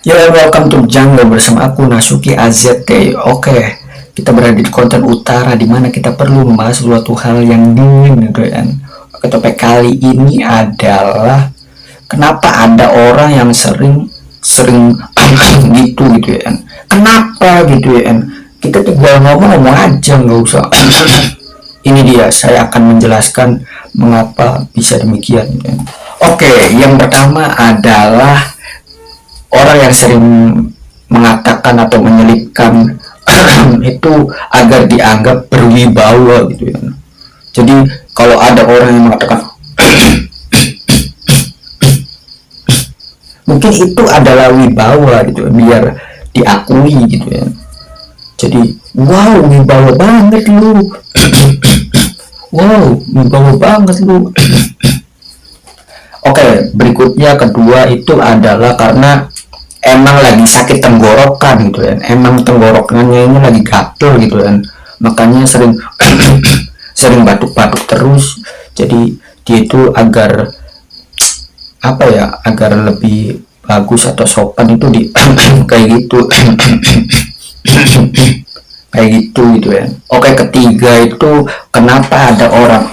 Ya, welcome to Jungle bersama aku Nasuki AZT. Oke, kita berada di konten utara di mana kita perlu membahas suatu hal yang dingin gitu kan. Oke, topik kali ini adalah kenapa ada orang yang sering sering gitu ya kan. Kenapa gitu ya kan. Kita tinggal ngomong-ngomong aja nggak usah. Ini dia, saya akan menjelaskan mengapa bisa demikian gitu kan. Oke, yang pertama adalah orang yang sering mengatakan atau menyelipkan itu agar dianggap berwibawa gitu ya. Jadi kalau ada orang yang mengatakan mungkin itu adalah wibawa gitu biar diakui gitu ya. Jadi wow wibawa banget lu. Wow wibawa banget lu. Oke, berikutnya kedua itu adalah karena emang lagi sakit tenggorokan gitu kan, emang tenggorokannya ini lagi gatel gitu kan, makanya sering sering batuk-batuk terus. Jadi dia itu agar apa ya, agar lebih bagus atau sopan itu di kayak gitu kayak gitu gitu ya. Oke, ketiga itu kenapa ada orang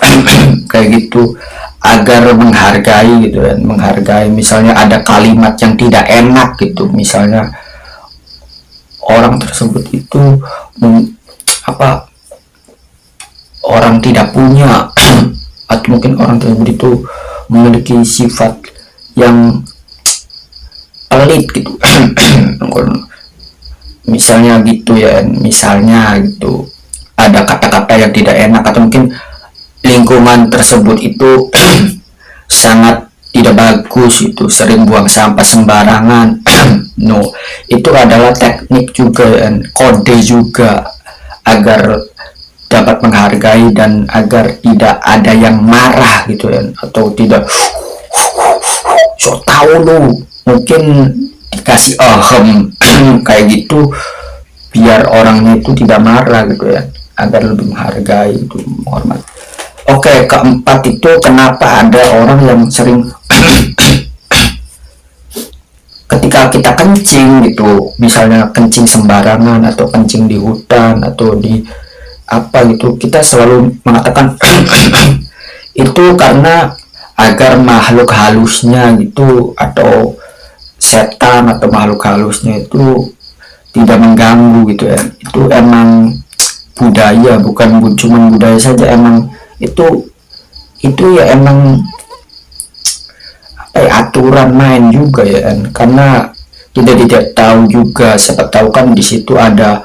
kayak gitu agar menghargai gitu kan, menghargai misalnya ada kalimat yang tidak enak gitu, misalnya orang tersebut itu apa, orang tidak punya atau mungkin orang tersebut itu memiliki sifat yang pelit gitu misalnya gitu ya, misalnya gitu ada kata-kata yang tidak enak atau mungkin lingkungan tersebut itu sangat tidak bagus, itu sering buang sampah sembarangan. No, itu adalah teknik juga dan kode juga agar dapat menghargai dan agar tidak ada yang marah gitu ya, atau tidak so tahu lu, mungkin dikasih kayak gitu biar orangnya itu tidak marah gitu ya, agar lebih menghargai itu, menghormati. Oke, keempat itu kenapa ada orang yang sering ketika kita kencing gitu, misalnya kencing sembarangan atau kencing di hutan atau di apa gitu, kita selalu mengatakan itu karena agar makhluk halusnya gitu atau setan atau makhluk halusnya itu tidak mengganggu gitu ya. Itu emang budaya, bukan cuma budaya saja, emang itu ya emang apa ya, aturan main juga ya kan, karena kita tidak tahu juga, siapa tahu kan di situ ada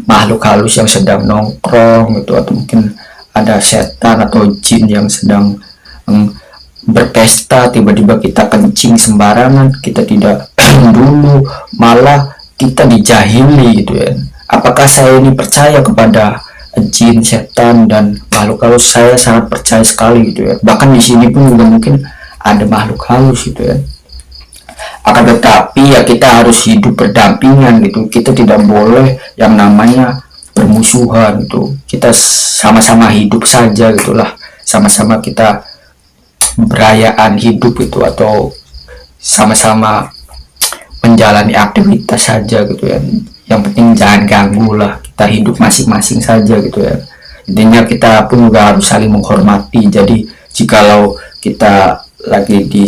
makhluk halus yang sedang nongkrong gitu, atau mungkin ada setan atau jin yang sedang berpesta, tiba-tiba kita kencing sembarangan, kita tidak dulu, malah kita dijahili gitu ya. Apakah saya ini percaya kepada jin, setan dan makhluk halus? Saya sangat percaya sekali gitu ya. Bahkan di sini pun juga mungkin ada makhluk halus gitu ya. Akan tetapi ya kita harus hidup berdampingan gitu. Kita tidak boleh yang namanya bermusuhan gitu. Kita sama-sama hidup saja gitulah. Sama-sama kita berayaan hidup itu, atau sama-sama menjalani aktivitas saja gitu ya. Yang penting jangan ganggu lah, kita hidup masing-masing saja gitu ya. Intinya kita pun juga harus saling menghormati. Jadi jikalau kita lagi di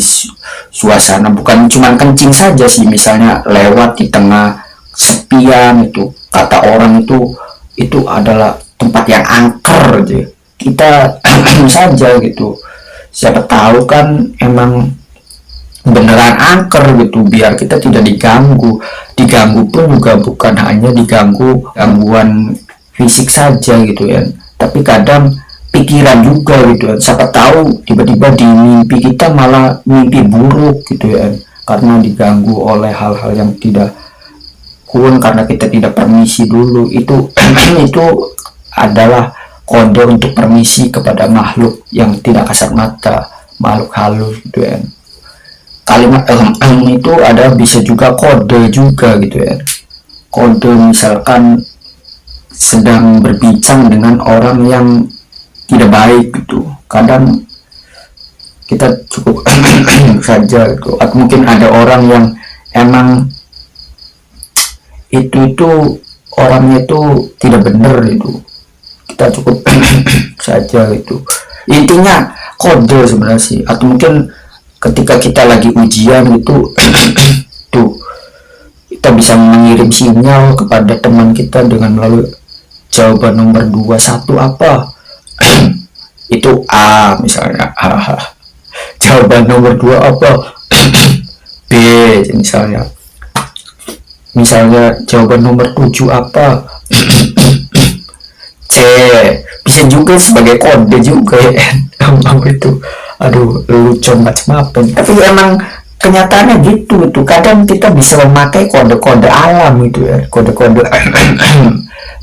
suasana bukan cuma kencing saja sih, misalnya lewat di tengah sepian itu, kata orang itu adalah tempat yang angker gitu, kita saja gitu, siapa tahu kan emang beneran angker gitu, biar kita tidak diganggu. Diganggu pun juga bukan hanya diganggu gangguan fisik saja gitu ya, tapi kadang pikiran juga gitu ya. Siapa tahu tiba-tiba di mimpi kita malah mimpi buruk gitu ya, karena diganggu oleh hal-hal yang tidak kun, karena kita tidak permisi dulu. Itu itu adalah kode untuk permisi kepada makhluk yang tidak kasat mata, makhluk halus gitu ya. Kalimat itu ada bisa juga kode juga gitu ya. Kode misalkan sedang berbincang dengan orang yang tidak baik gitu, kadang kita cukup saja gitu. Atau mungkin ada orang yang emang itu orangnya itu tidak benar itu, kita cukup saja itu. Intinya kode sebenarnya sih, atau mungkin ketika kita lagi ujian itu tuh kita bisa mengirim sinyal kepada teman kita dengan melalui jawaban nomor 21 apa itu A misalnya. Jawaban nomor 2 apa B misalnya jawaban nomor 7 apa C, bisa juga sebagai kode juga ya. Itu aduh lucu macam apa, tapi emang kenyataannya gitu tuh, kadang kita bisa memakai kode-kode alam gitu ya, kode-kode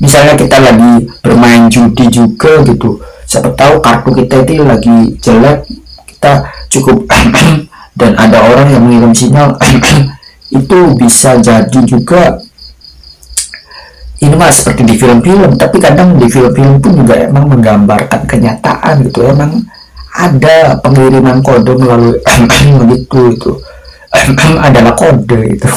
misalnya kita lagi bermain judi juga gitu, siapa tahu kartu kita itu lagi jelek, kita cukup dan ada orang yang mengirim sinyal itu bisa jadi juga. Ini mah seperti di film-film, tapi kadang di film-film pun juga emang menggambarkan kenyataan gitu, emang ada pengiriman kode melalui begitu itu adalah kode itu.